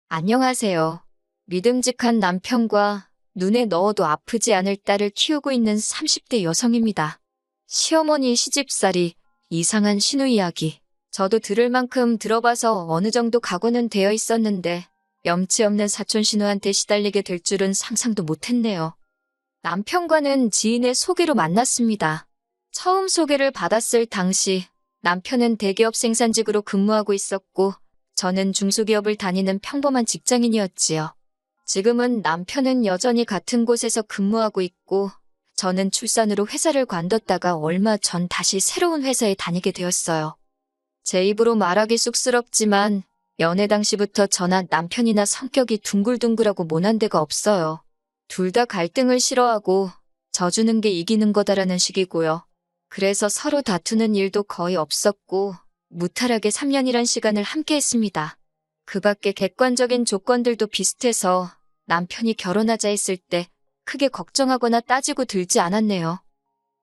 안녕하세요. 믿음직한 남편과 눈에 넣어도 아프지 않을 딸을 키우고 있는 30대 여성입니다. 시어머니 시집살이, 이상한 신우 이야기. 저도 들을 만큼 들어봐서 어느 정도 각오는 되어 있었는데 염치 없는 사촌 신우한테 시달리게 될 줄은 상상도 못했네요. 남편과는 지인의 소개로 만났습니다. 처음 소개를 받았을 당시 남편은 대기업 생산직으로 근무하고 있었고 저는 중소기업을 다니는 평범한 직장인이었지요. 지금은 남편은 여전히 같은 곳에서 근무하고 있고 저는 출산으로 회사를 관뒀다가 얼마 전 다시 새로운 회사에 다니게 되었어요. 제 입으로 말하기 쑥스럽지만 연애 당시부터 저나 남편이나 성격이 둥글둥글하고 모난 데가 없어요. 둘 다 갈등을 싫어하고 져주는 게 이기는 거다라는 식이고요. 그래서 서로 다투는 일도 거의 없었고 무탈하게 3년이란 시간을 함께 했습니다. 그 밖에 객관적인 조건들도 비슷해서 남편이 결혼하자 했을 때 크게 걱정하거나 따지고 들지 않았네요.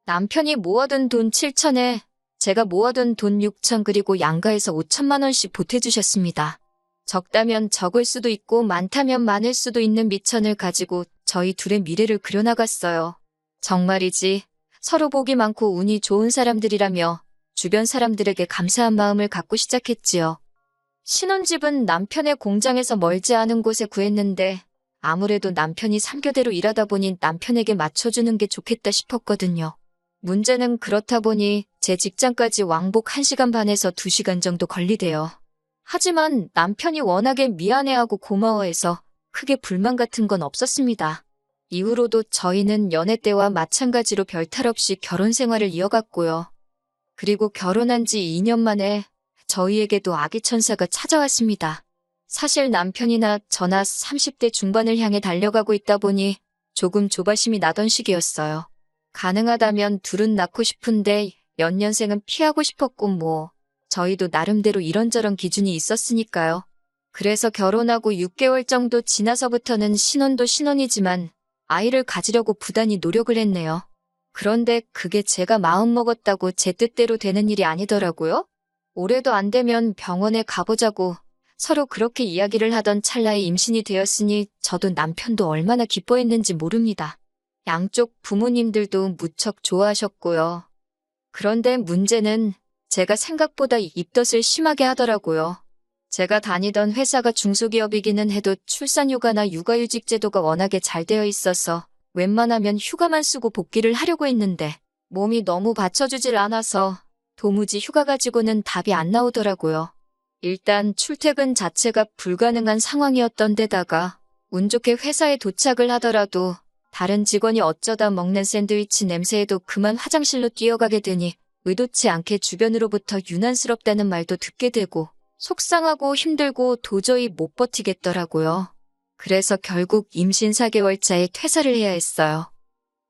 남편이 모아둔 돈 7천에 제가 모아둔 돈 6천 그리고 양가에서 5천만 원씩 보태주셨습니다. 적다면 적을 수도 있고 많다면 많을 수도 있는 미천을 가지고 저희 둘의 미래를 그려나갔어요. 정말이지 서로 복이 많고 운이 좋은 사람들이라며 주변 사람들에게 감사한 마음을 갖고 시작했지요. 신혼집은 남편의 공장에서 멀지 않은 곳에 구했는데 아무래도 남편이 3교대로 일하다 보니 남편에게 맞춰주는 게 좋겠다 싶었거든요. 문제는 그렇다 보니 제 직장까지 왕복 1시간 반에서 2시간 정도 걸리대요. 하지만 남편이 워낙에 미안해하고 고마워해서 크게 불만 같은 건 없었습니다. 이후로도 저희는 연애 때와 마찬가지로 별탈 없이 결혼 생활을 이어갔고요. 그리고 결혼한 지 2년 만에 저희에게도 아기 천사가 찾아왔습니다. 사실 남편이나 저나 30대 중반을 향해 달려가고 있다 보니 조금 조바심이 나던 시기였어요. 가능하다면 둘은 낳고 싶은데 연년생은 피하고 싶었고 저희도 나름대로 이런저런 기준이 있었으니까요. 그래서 결혼하고 6개월 정도 지나서부터는 신혼도 신혼이지만 아이를 가지려고 부단히 노력을 했네요. 그런데 그게 제가 마음먹었다고 제 뜻대로 되는 일이 아니더라고요. 올해도 안 되면 병원에 가보자고 서로 그렇게 이야기를 하던 찰나에 임신이 되었으니 저도 남편도 얼마나 기뻐했는지 모릅니다. 양쪽 부모님들도 무척 좋아하셨고요. 그런데 문제는 제가 생각보다 입덧을 심하게 하더라고요. 제가 다니던 회사가 중소기업이기는 해도 출산휴가나 육아휴직 제도가 워낙에 잘 되어 있어서 웬만하면 휴가만 쓰고 복귀를 하려고 했는데 몸이 너무 받쳐주질 않아서 도무지 휴가 가지고는 답이 안 나오더라고요. 일단 출퇴근 자체가 불가능한 상황이었던 데다가 운 좋게 회사에 도착을 하더라도 다른 직원이 어쩌다 먹는 샌드위치 냄새에도 그만 화장실로 뛰어가게 되니 의도치 않게 주변으로부터 유난스럽다는 말도 듣게 되고 속상하고 힘들고 도저히 못 버티겠더라고요. 그래서 결국 임신 4개월차에 퇴사를 해야 했어요.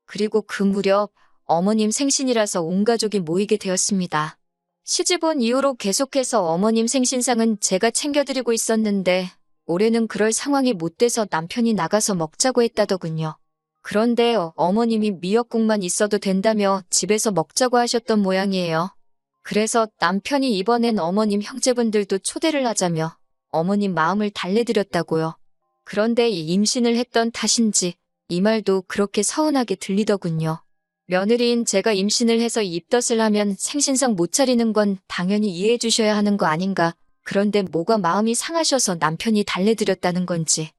그리고 그 무렵 어머님 생신이라서 온 가족이 모이게 되었습니다. 시집 온 이후로 계속해서 어머님 생신상은 제가 챙겨드리고 있었는데 올해는 그럴 상황이 못 돼서 남편이 나가서 먹자고 했다더군요. 그런데 어머님이 미역국만 있어도 된다며 집에서 먹자고 하셨던 모양이에요. 그래서 남편이 이번엔 어머님 형제분들도 초대를 하자며 어머님 마음을 달래드렸다고요. 그런데 임신을 했던 탓인지 이 말도 그렇게 서운하게 들리더군요. 며느리인 제가 임신을 해서 입덧을 하면 생신상 못 차리는 건 당연히 이해해 주셔야 하는 거 아닌가. 그런데 뭐가 마음이 상하셔서 남편이 달래드렸다는 건지.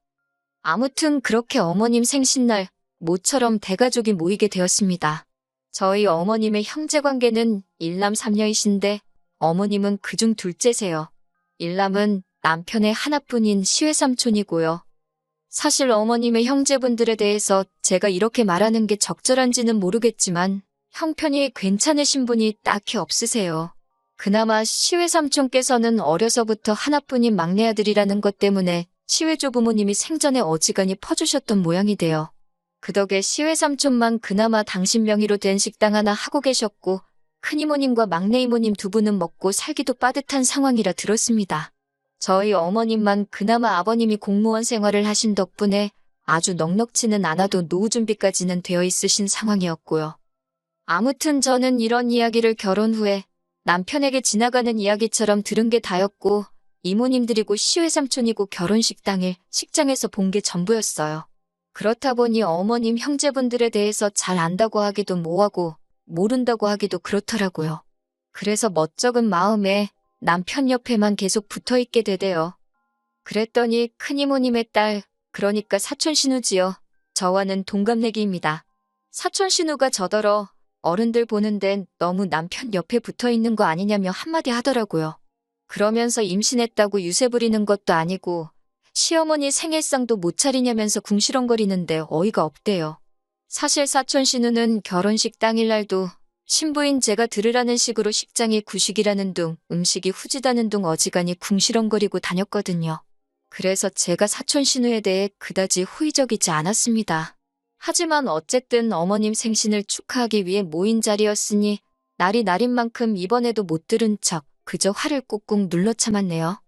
아무튼 그렇게 어머님 생신날 모처럼 대가족이 모이게 되었습니다. 저희 어머님의 형제관계는 일남 삼녀이신데 어머님은 그중 둘째세요. 일남은 남편의 하나뿐인 시외삼촌이고요. 사실 어머님의 형제분들에 대해서 제가 이렇게 말하는 게 적절한지는 모르겠지만 형편이 괜찮으신 분이 딱히 없으세요. 그나마 시외삼촌께서는 어려서부터 하나뿐인 막내 아들이라는 것 때문에 시외조부모님이 생전에 어지간히 퍼주셨던 모양이 돼요. 그 덕에 시외삼촌만 그나마 당신 명의로 된 식당 하나 하고 계셨고 큰이모님과 막내이모님 두 분은 먹고 살기도 빠듯한 상황이라 들었습니다. 저희 어머님만 그나마 아버님이 공무원 생활을 하신 덕분에 아주 넉넉지는 않아도 노후 준비까지는 되어 있으신 상황이었고요. 아무튼 저는 이런 이야기를 결혼 후에 남편에게 지나가는 이야기처럼 들은 게 다였고 이모님들이고 시외삼촌이고 결혼식 당일 식장에서 본 게 전부였어요. 그렇다 보니 어머님 형제분들에 대해서 잘 안다고 하기도 뭐하고 모른다고 하기도 그렇더라고요. 그래서 멋쩍은 마음에 남편 옆에만 계속 붙어있게 되대요. 그랬더니 큰이모님의 딸, 그러니까 사촌 신우지요. 저와는 동갑내기입니다. 사촌 신우가 저더러 어른들 보는 데는 너무 남편 옆에 붙어있는 거 아니냐며 한마디 하더라고요. 그러면서 임신했다고 유세 부리는 것도 아니고 시어머니 생일상도 못 차리냐면서 궁시렁거리는데 어이가 없대요. 사실 사촌 신우는 결혼식 당일날도 신부인 제가 들으라는 식으로 식장이 구식이라는 둥, 음식이 후지다는 둥 어지간히 궁시렁거리고 다녔거든요. 그래서 제가 사촌 신우에 대해 그다지 호의적이지 않았습니다. 하지만 어쨌든 어머님 생신을 축하하기 위해 모인 자리였으니 날이 날인 만큼 이번에도 못 들은 척 그저 화를 꾹꾹 눌러 참았네요.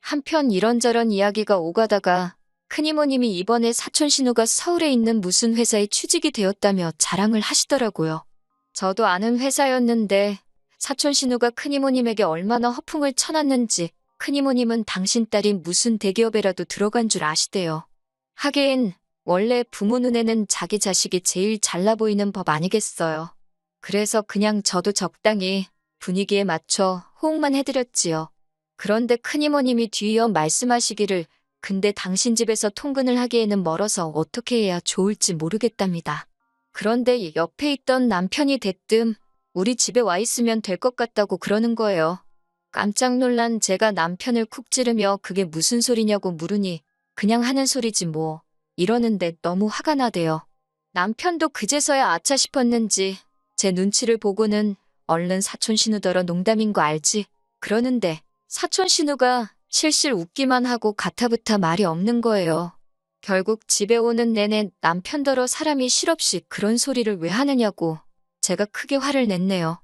한편 이런저런 이야기가 오가다가 큰이모님이 이번에 사촌 신우가 서울에 있는 무슨 회사에 취직이 되었다며 자랑을 하시더라고요. 저도 아는 회사였는데 사촌 신우가 큰이모님에게 얼마나 허풍을 쳐놨는지 큰이모님은 당신 딸이 무슨 대기업에라도 들어간 줄 아시대요. 하긴 원래 부모 눈에는 자기 자식이 제일 잘나 보이는 법 아니겠어요. 그래서 그냥 저도 적당히 분위기에 맞춰 호응만 해드렸지요. 그런데 큰이모님이 뒤이어 말씀하시기를 근데 당신 집에서 통근을 하기에는 멀어서 어떻게 해야 좋을지 모르겠답니다. 그런데 옆에 있던 남편이 대뜸 우리 집에 와 있으면 될 것 같다고 그러는 거예요. 깜짝 놀란 제가 남편을 쿡 찌르며 그게 무슨 소리냐고 물으니 그냥 하는 소리지 뭐 이러는데 너무 화가 나대요. 남편도 그제서야 아차 싶었는지 제 눈치를 보고는 얼른 사촌 신우더러 농담인 거 알지? 그러는데 사촌 신우가 실실 웃기만 하고 가타부타 말이 없는 거예요. 결국 집에 오는 내내 남편더러 사람이 실없이 그런 소리를 왜 하느냐고 제가 크게 화를 냈네요.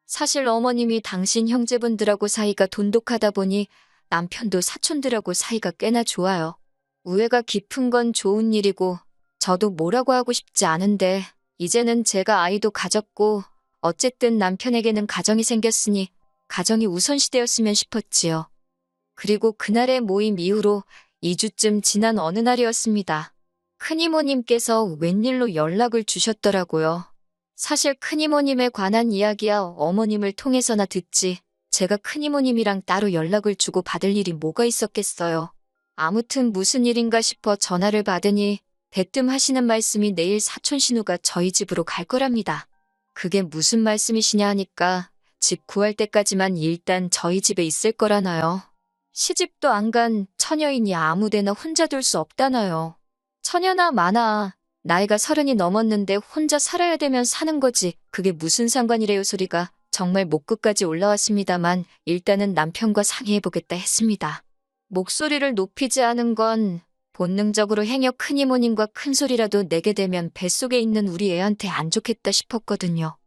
사실 어머님이 당신 형제분들하고 사이가 돈독하다 보니 남편도 사촌들하고 사이가 꽤나 좋아요. 우애가 깊은 건 좋은 일이고 저도 뭐라고 하고 싶지 않은데 이제는 제가 아이도 가졌고 어쨌든 남편에게는 가정이 생겼으니 가정이 우선시되었으면 싶었지요. 그리고 그날의 모임 이후로 2주쯤 지난 어느 날이었습니다. 큰이모님께서 웬일로 연락을 주셨더라고요. 사실 큰이모님에 관한 이야기야 어머님을 통해서나 듣지 제가 큰이모님이랑 따로 연락을 주고 받을 일이 뭐가 있었겠어요. 아무튼 무슨 일인가 싶어 전화를 받으니 대뜸 하시는 말씀이 내일 사촌 신우가 저희 집으로 갈 거랍니다. 그게 무슨 말씀이시냐 하니까 집 구할 때까지만 일단 저희 집에 있을 거라나요. 시집도 안 간 처녀이니 아무데나 혼자 둘 수 없다나요. 처녀나 마나 나이가 30이 넘었는데 혼자 살아야 되면 사는 거지 그게 무슨 상관이래요 소리가 정말 목끝까지 올라왔습니다만 일단은 남편과 상의해보겠다 했습니다. 목소리를 높이지 않은 건 본능적으로 행여 큰이모님과 큰 소리라도 내게 되면 뱃속에 있는 우리 애한테 안 좋겠다 싶었거든요.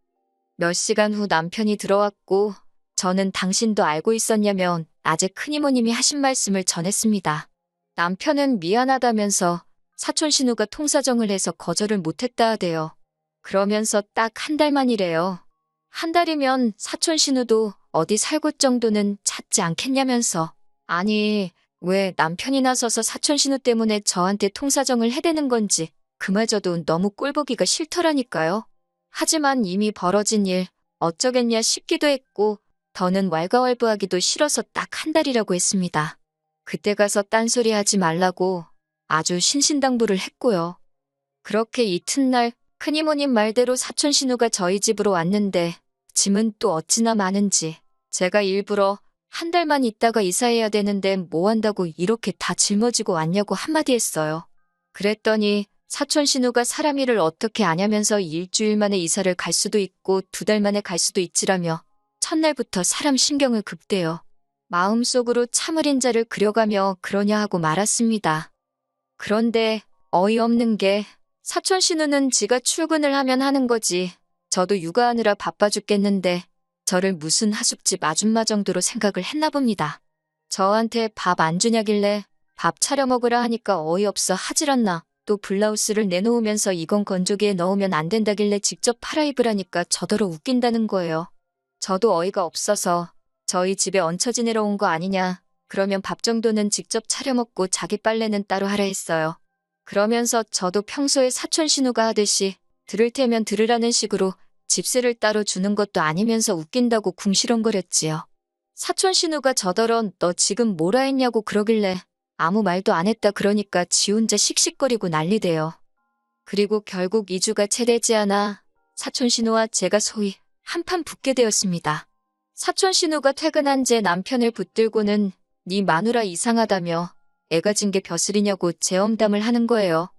몇 시간 후 남편이 들어왔고 저는 당신도 알고 있었냐며 낮에 큰이모님이 하신 말씀을 전했습니다. 남편은 미안하다면서 사촌 신우가 통사정을 해서 거절을 못했다 하대요. 그러면서 딱 한 달만이래요. 한 달이면 사촌 신우도 어디 살 곳 정도는 찾지 않겠냐면서. 아니 왜 남편이 나서서 사촌 신우 때문에 저한테 통사정을 해대는 건지 그마저도 너무 꼴보기가 싫더라니까요. 하지만 이미 벌어진 일 어쩌겠냐 싶기도 했고 더는 왈가왈부하기도 싫어서 딱 한 달이라고 했습니다. 그때 가서 딴소리 하지 말라고 아주 신신당부를 했고요. 그렇게 이튿날 큰이모님 말대로 사촌 신우가 저희 집으로 왔는데 짐은 또 어찌나 많은지 제가 일부러 한 달만 있다가 이사해야 되는데 뭐 한다고 이렇게 다 짊어지고 왔냐고 한마디 했어요. 그랬더니 사촌 신우가 사람 일을 어떻게 아냐면서 일주일 만에 이사를 갈 수도 있고 2달 만에 갈 수도 있지라며 첫날부터 사람 신경을 급대요. 마음속으로 참을인 자를 그려가며 그러냐 하고 말았습니다. 그런데 어이없는 게 사촌 신우는 지가 출근을 하면 하는 거지 저도 육아하느라 바빠 죽겠는데 저를 무슨 하숙집 아줌마 정도로 생각을 했나 봅니다. 저한테 밥 안 주냐길래 밥 차려 먹으라 하니까 어이없어 하질 않나 또 블라우스를 내놓으면서 이건 건조기에 넣으면 안 된다길래 직접 팔아 입으라니까 저더러 웃긴다는 거예요. 저도 어이가 없어서 저희 집에 얹혀 지내러 온 거 아니냐 그러면 밥 정도는 직접 차려 먹고 자기 빨래는 따로 하라 했어요. 그러면서 저도 평소에 사촌 신우가 하듯이 들을 테면 들으라는 식으로 집세를 따로 주는 것도 아니면서 웃긴다고 궁시렁거렸지요. 사촌 신우가 저더러 너 지금 뭐라 했냐고 그러길래 아무 말도 안 했다 그러니까 지 혼자 씩씩거리고 난리대요. 그리고 결국 2주가 채 되지 않아 사촌 신우와 제가 소위 한판 붙게 되었습니다. 사촌 신우가 퇴근한 제 남편을 붙들고는 네 마누라 이상하다며 애가 진 게 벼슬이냐고 재엄담을 하는 거예요.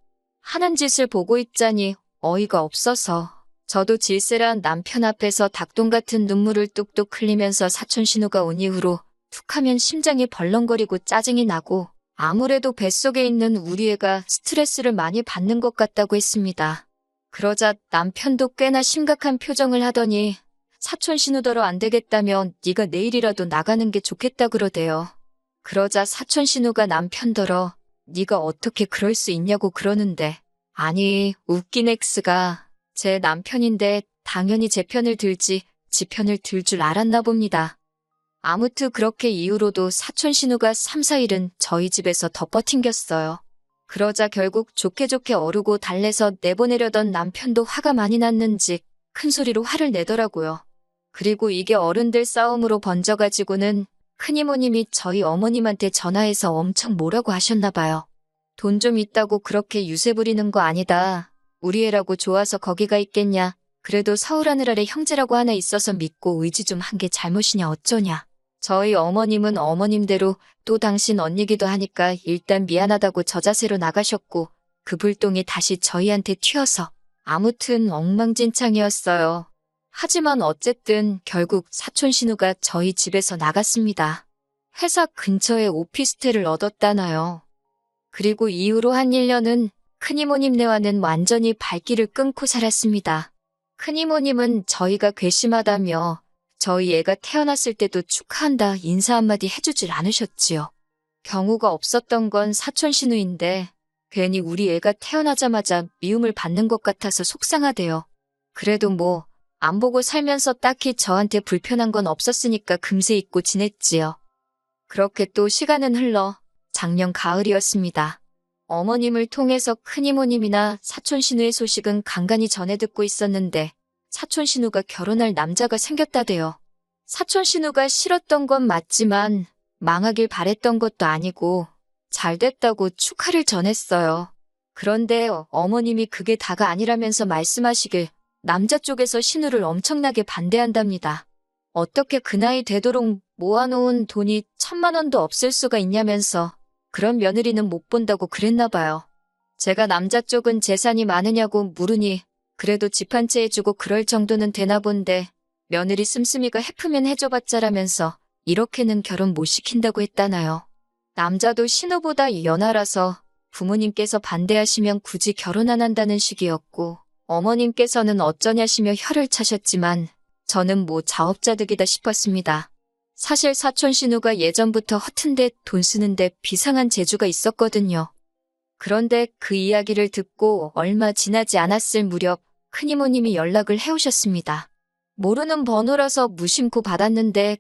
하는 짓을 보고 있자니 어이가 없어서 저도 질세란 남편 앞에서 닭똥 같은 눈물을 뚝뚝 흘리면서 사촌 신우가 온 이후로 툭하면 심장이 벌렁거리고 짜증이 나고 아무래도 뱃속에 있는 우리 애가 스트레스를 많이 받는 것 같다고 했습니다. 그러자 남편도 꽤나 심각한 표정을 하더니 사촌 신우더러 안 되겠다면 네가 내일이라도 나가는 게 좋겠다 그러대요. 그러자 사촌 신우가 남편더러 네가 어떻게 그럴 수 있냐고 그러는데 아니 웃긴 X가 제 남편인데 당연히 제 편을 들지 지 편을 들 줄 알았나 봅니다. 아무튼 그렇게 이후로도 사촌 신우가 3, 4일은 저희 집에서 덮어튕겼어요. 그러자 결국 좋게 좋게 어르고 달래서 내보내려던 남편도 화가 많이 났는지 큰 소리로 화를 내더라고요. 그리고 이게 어른들 싸움으로 번져가지고는 큰이모님이 저희 어머님한테 전화해서 엄청 뭐라고 하셨나 봐요. 돈 좀 있다고 그렇게 유세 부리는 거 아니다. 우리 애라고 좋아서 거기가 있겠냐. 그래도 서울 하늘 아래 형제라고 하나 있어서 믿고 의지 좀 한 게 잘못이냐 어쩌냐. 저희 어머님은 어머님대로 또 당신 언니기도 하니까 일단 미안하다고 저자세로 나가셨고 그 불똥이 다시 저희한테 튀어서 아무튼 엉망진창이었어요. 하지만 어쨌든 결국 사촌 신우가 저희 집에서 나갔습니다. 회사 근처에 오피스텔을 얻었다나요. 그리고 이후로 한 1년은 큰이모님네와는 완전히 발길을 끊고 살았습니다. 큰이모님은 저희가 괘씸하다며 저희 애가 태어났을 때도 축하한다 인사 한마디 해주질 않으셨지요. 경우가 없었던 건 사촌 신우인데 괜히 우리 애가 태어나자마자 미움을 받는 것 같아서 속상하대요. 그래도 뭐 안 보고 살면서 딱히 저한테 불편한 건 없었으니까 금세 잊고 지냈지요. 그렇게 또 시간은 흘러 작년 가을이었습니다. 어머님을 통해서 큰이모님이나 사촌 신우의 소식은 간간히 전해 듣고 있었는데 사촌 신우가 결혼할 남자가 생겼다대요. 사촌 신우가 싫었던 건 맞지만 망하길 바랬던 것도 아니고 잘 됐다고 축하를 전했어요. 그런데 어머님이 그게 다가 아니라면서 말씀하시길 남자 쪽에서 신우를 엄청나게 반대한답니다. 어떻게 그 나이 되도록 모아놓은 돈이 1,000만 원도 없을 수가 있냐면서 그런 며느리는 못 본다고 그랬나 봐요. 제가 남자 쪽은 재산이 많으냐고 물으니 그래도 집 한 채 해주고 그럴 정도는 되나 본데 며느리 씀씀이가 해프면 해줘봤자라면서 이렇게는 결혼 못 시킨다고 했다나요. 남자도 신우보다 연하라서 부모님께서 반대하시면 굳이 결혼 안 한다는 식이었고 어머님께서는 어쩌냐시며 혀를 차셨지만 저는 뭐 자업자득이다 싶었습니다. 사실 사촌 신우가 예전부터 허튼데 돈 쓰는데 비상한 재주가 있었거든요. 그런데 그 이야기를 듣고 얼마 지나지 않았을 무렵 큰이모님이 연락을 해오셨습니다. 모르는 번호라서 무심코 받았는데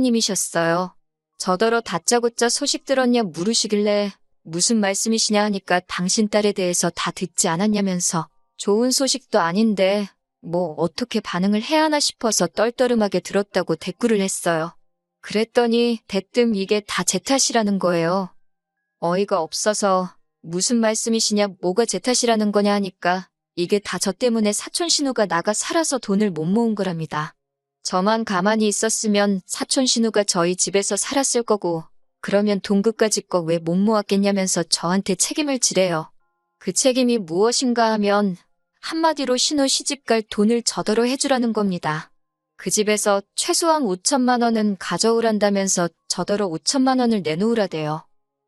큰이모님이셨어요. 저더러 다짜고짜 소식 들었냐 물으시길래 무슨 말씀이시냐 하니까 당신 딸에 대해서 다 듣지 않았냐면서 좋은 소식도 아닌데 뭐 어떻게 반응을 해야 하나 싶어서 떨떠름하게 들었다고 대꾸를 했어요. 그랬더니 대뜸 이게 다 제 탓이라는 거예요. 어이가 없어서 무슨 말씀이시냐 뭐가 제 탓이라는 거냐 하니까 이게 다 저 때문에 사촌 신우가 나가 살아서 돈을 못 모은 거랍니다. 저만 가만히 있었으면 사촌 신우가 저희 집에서 살았을 거고 그러면 돈 그까짓 거 왜 못 모았겠냐면서 저한테 책임을 지래요. 그 책임이 무엇인가 하면 한마디로 신우 시집갈 돈을 저더러 해주라는 겁니다. 그 집에서 최소한 5천만 원은 가져오란다면서 저더러 5천만 원을 내놓으라대요.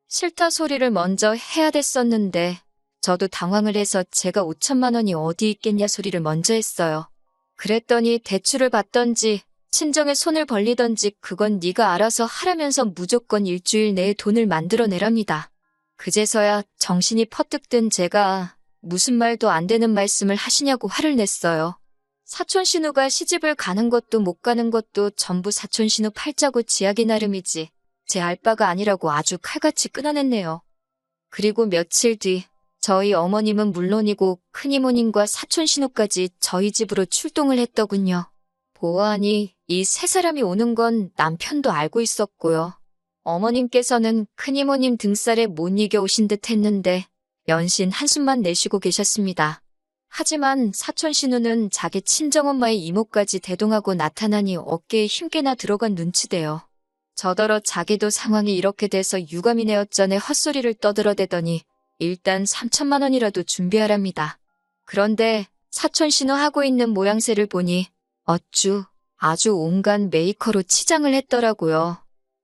싫다 소리를 먼저 해야 됐었는데 저도 당황을 해서 제가 5천만 원이 어디 있겠냐 소리를 먼저 했어요. 그랬더니 대출을 받던지 친정에 손을 벌리던지 그건 네가 알아서 하라면서 무조건 일주일 내에 돈을 만들어내랍니다. 그제서야 정신이 퍼뜩 든 제가 무슨 말도 안 되는 말씀을 하시냐고 화를 냈어요. 사촌 신우가 시집을 가는 것도 못 가는 것도 전부 사촌 신우 팔자고 지하기 나름이지. 제 알바가 아니라고 아주 칼같이 끊어냈네요. 그리고 며칠 뒤 저희 어머님은 물론이고 큰이모님과 사촌 신우까지 저희 집으로 출동을 했더군요. 보아하니 이 세 사람이 오는 건 남편도 알고 있었고요. 어머님께서는 큰이모님 등살에 못 이겨 오신 듯 했는데 연신 한숨만 내쉬고 계셨습니다. 하지만 사촌 신우는 자기 친정엄마의 이모까지 대동하고 나타나니 어깨에 힘께나 들어간 눈치대요. 저더러 자기도 상황이 이렇게 돼서 유감이네 어쩌네 헛소리를 떠들어대더니 일단 3천만 원이라도 준비하랍니다. 그런데 사촌 신우 하고 있는 모양새를 보니 아주 온갖 메이커로 치장을 했더라고요.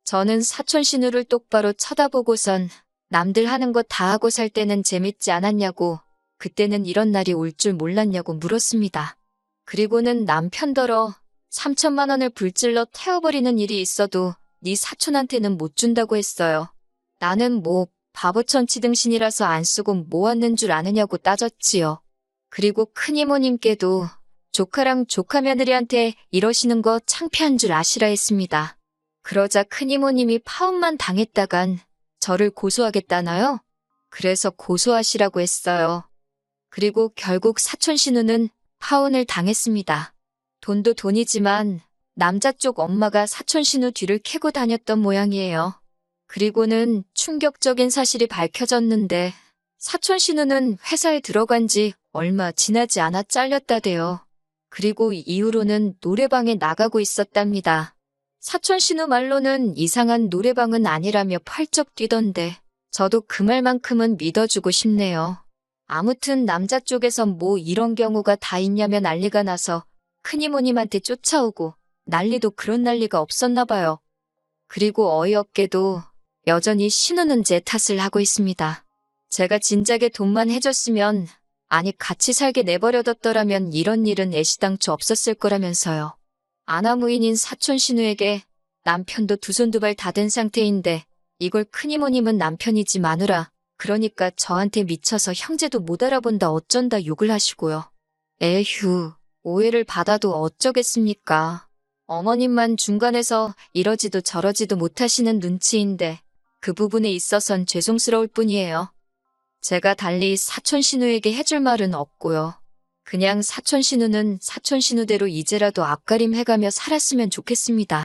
저는 사촌 신우를 똑바로 쳐다보고선 남들 하는 거 다 하고 살 때는 재밌지 않았냐고, 그때는 이런 날이 올 줄 몰랐냐고 물었습니다. 그리고는 남편더러 3천만 원을 불질러 태워버리는 일이 있어도 네 사촌한테는 못 준다고 했어요. 나는 뭐 바보천치등신이라서 안 쓰고 모았는 줄 아느냐고 따졌지요. 그리고 큰이모님께도 조카랑 조카 며느리한테 이러시는 거 창피한 줄 아시라 했습니다. 그러자 큰이모님이 파혼만 당했다간 저를 고소하겠다나요? 그래서 고소하시라고 했어요. 그리고 결국 사촌 신우는 파혼을 당했습니다. 돈도 돈이지만 남자 쪽 엄마가 사촌 신우 뒤를 캐고 다녔던 모양이에요. 그리고는 충격적인 사실이 밝혀졌는데 사촌 신우는 회사에 들어간 지 얼마 지나지 않아 잘렸다대요. 그리고 이후로는 노래방에 나가고 있었답니다. 사촌 신우 말로는 이상한 노래방은 아니라며 펄쩍 뛰던데 저도 그 말만큼은 믿어주고 싶네요. 아무튼 남자 쪽에선 뭐 이런 경우가 다 있냐며 난리가 나서 큰이모님한테 쫓아오고 난리도 그런 난리가 없었나 봐요. 그리고 어이없게도 여전히 신우는 제 탓을 하고 있습니다. 제가 진작에 돈만 해줬으면, 아니 같이 살게 내버려뒀더라면 이런 일은 애시당초 없었을 거라면서요. 아나무인인 사촌 신우에게 남편도 두 손 두 발 다 된 상태인데 이걸 큰이모님은 남편이지 마누라, 그러니까 저한테 미쳐서 형제도 못 알아본다 어쩐다 욕을 하시고요. 에휴, 오해를 받아도 어쩌겠습니까. 어머님만 중간에서 이러지도 저러지도 못하시는 눈치인데 그 부분에 있어선 죄송스러울 뿐이에요. 제가 달리 사촌 신우에게 해줄 말은 없고요. 그냥 사촌 신우는 사촌 신우대로 이제라도 앞가림 해가며 살았으면 좋겠습니다.